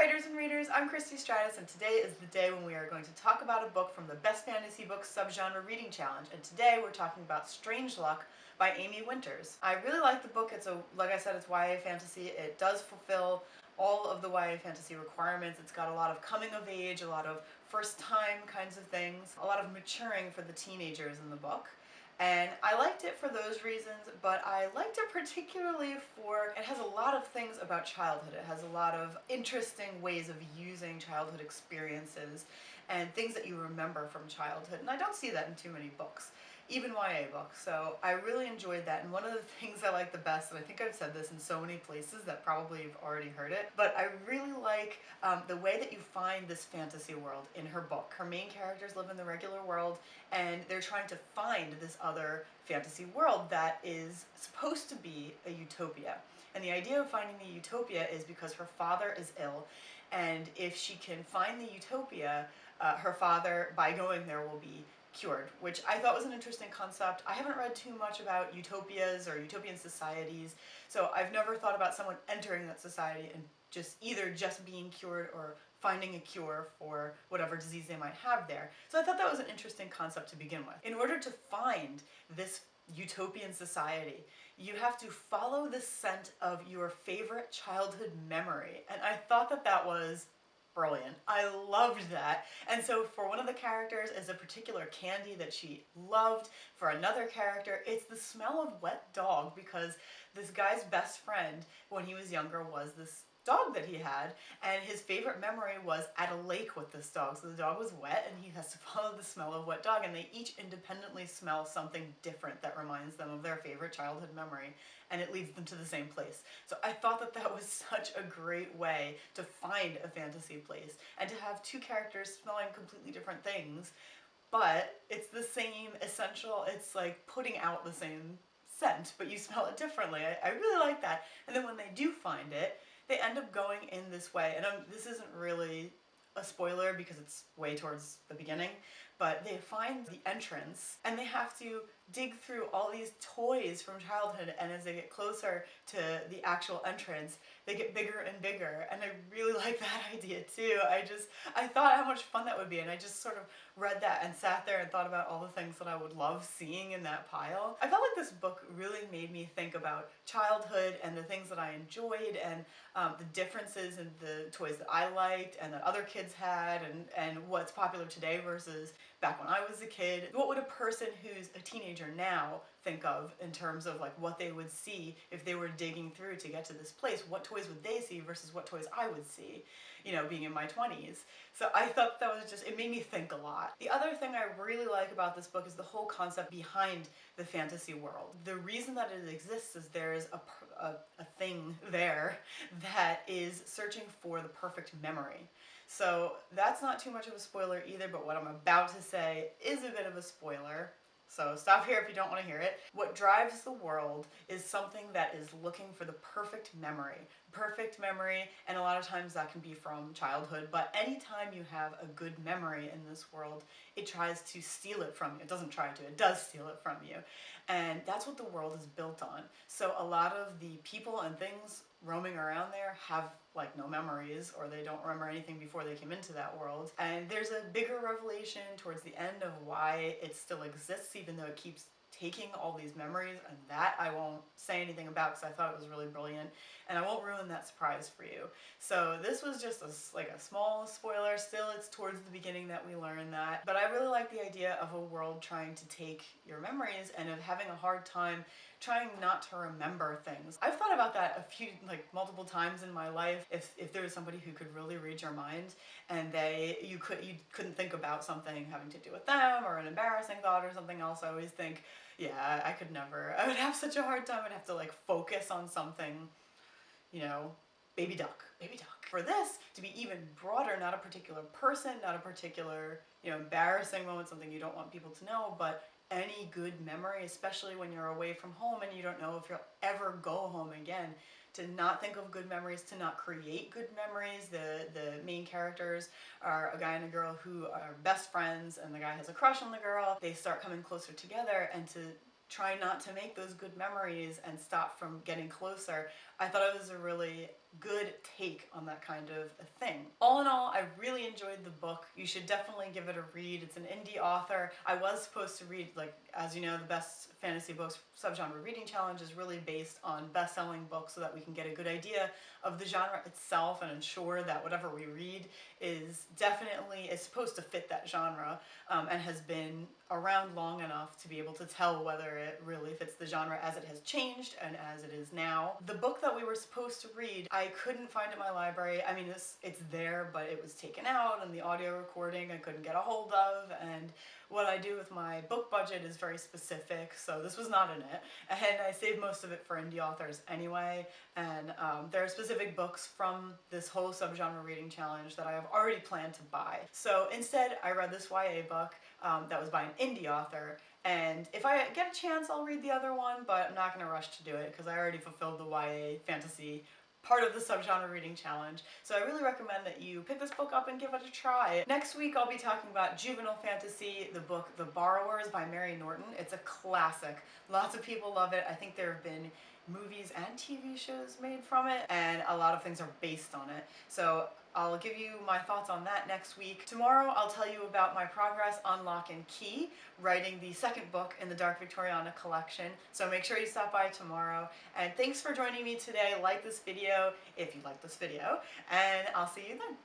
writers and readers, I'm Christie Stratos, and today is the day when we are going to talk about a book from the Best Fantasy Books Subgenre Reading Challenge, and today we're talking about Strangeluck by Amy Winters. I really like the book. Like I said, it's YA fantasy. It does fulfill all of the YA fantasy requirements. It's got a lot of coming of age, a lot of first time kinds of things, a lot of maturing for the teenagers in the book. And I liked it for those reasons, but I liked it particularly for, it has a lot of things about childhood. It has a lot of interesting ways of using childhood experiences and things that you remember from childhood. And I don't see that in too many books, even YA books. So I really enjoyed that. And one of the things I like the best, and I think I've said this in so many places that probably you've already heard it, but I really like the way that you find this fantasy world in her book. Her main characters live in the regular world, and they're trying to find this other fantasy world that is supposed to be a utopia. And the idea of finding the utopia is because her father is ill, and if she can find the utopia, her father, by going there, will be cured, which I thought was an interesting concept. I haven't read too much about utopias or utopian societies, so I've never thought about someone entering that society and either just being cured or finding a cure for whatever disease they might have there. So I thought that was an interesting concept to begin with. In order to find this utopian society, you have to follow the scent of your favorite childhood memory. And I thought that that was brilliant. I loved that. And so for one of the characters is a particular candy that she loved. For another character, it's the smell of wet dog, because this guy's best friend when he was younger was this dog that he had, and his favorite memory was at a lake with this dog. So the dog was wet and he has to follow the smell of wet dog, and they each independently smell something different that reminds them of their favorite childhood memory, and it leads them to the same place. So I thought that that was such a great way to find a fantasy place, and to have two characters smelling completely different things, but it's the same essential, it's like putting out the same scent, but you smell it differently. I really like that. And then when they do find it, they end up going in this way, and this isn't really a spoiler because it's way towards the beginning, but they find the entrance and they have to dig through all these toys from childhood, and as they get closer to the actual entrance, they get bigger and bigger, and I really like that idea too. I thought how much fun that would be, and I just sort of read that and sat there and thought about all the things that I would love seeing in that pile. I felt like this book really made me think about childhood and the things that I enjoyed, and the differences in the toys that I liked and that other kids had, and what's popular today versus back when I was a kid. What would a person who's a teenager now think of in terms of like what they would see if they were digging through to get to this place? What toys would they see versus what toys I would see, you know, being in my 20s. So I thought that was just, it made me think a lot. The other thing I really like about this book is the whole concept behind the fantasy world. The reason that it exists is there is a thing there that is searching for the perfect memory. So that's not too much of a spoiler either, but what I'm about to say is a bit of a spoiler. So stop here if you don't want to hear it. What drives the world is something that is looking for the perfect memory. Perfect memory, and a lot of times that can be from childhood, but anytime you have a good memory in this world, it tries to steal it from you. It doesn't try to, it does steal it from you. And that's what the world is built on. So a lot of the people and things roaming around there have like no memories, or they don't remember anything before they came into that world. And there's a bigger revelation towards the end of why it still exists, even though it keeps taking all these memories, and that I won't say anything about because I thought it was really brilliant, and I won't ruin that surprise for you. So this was just like a small spoiler. Still, it's towards the beginning that we learn that, but I really like the idea of a world trying to take your memories and of having a hard time trying not to remember things. I've thought about that multiple times in my life. If there was somebody who could really read your mind, and you couldn't think about something having to do with them or an embarrassing thought or something else, I always think, yeah, I could never. I would have such a hard time. I'd have to like focus on something, you know, baby duck, baby duck. For this to be even broader, not a particular person, not a particular, you know, embarrassing moment, something you don't want people to know, but any good memory, especially when you're away from home and you don't know if you'll ever go home again. To not think of good memories, to not create good memories. The main characters are a guy and a girl who are best friends, and the guy has a crush on the girl. They start coming closer together, and to try not to make those good memories and stop from getting closer. I thought it was a really good take on that kind of a thing. All in all, I really enjoyed the book. You should definitely give it a read. It's an indie author. I was supposed to read, like, as you know, the Best Fantasy Books Subgenre Reading Challenge is really based on best-selling books so that we can get a good idea of the genre itself and ensure that whatever we read is supposed to fit that genre, and has been around long enough to be able to tell whether it really fits the genre as it has changed and as it is now. The book that we were supposed to read, I couldn't find it in my library. I mean, it's there, but it was taken out, and the audio recording I couldn't get a hold of, and what I do with my book budget is very specific, so this was not in it. And I saved most of it for indie authors anyway, and there are specific books from this whole subgenre reading challenge that I have already planned to buy. So instead, I read this YA book that was by an indie author, and if I get a chance, I'll read the other one, but I'm not going to rush to do it because I already fulfilled the YA fantasy part of the subgenre reading challenge. So I really recommend that you pick this book up and give it a try. Next week I'll be talking about juvenile fantasy, the book The Borrowers by Mary Norton. It's a classic. Lots of people love it. I think there have been movies and TV shows made from it, and a lot of things are based on it. So I'll give you my thoughts on that next week. Tomorrow I'll tell you about my progress on Lock and Key, writing the second book in the Dark Victoriana collection. So make sure you stop by tomorrow. And thanks for joining me today. Like this video if you like this video, and I'll see you then.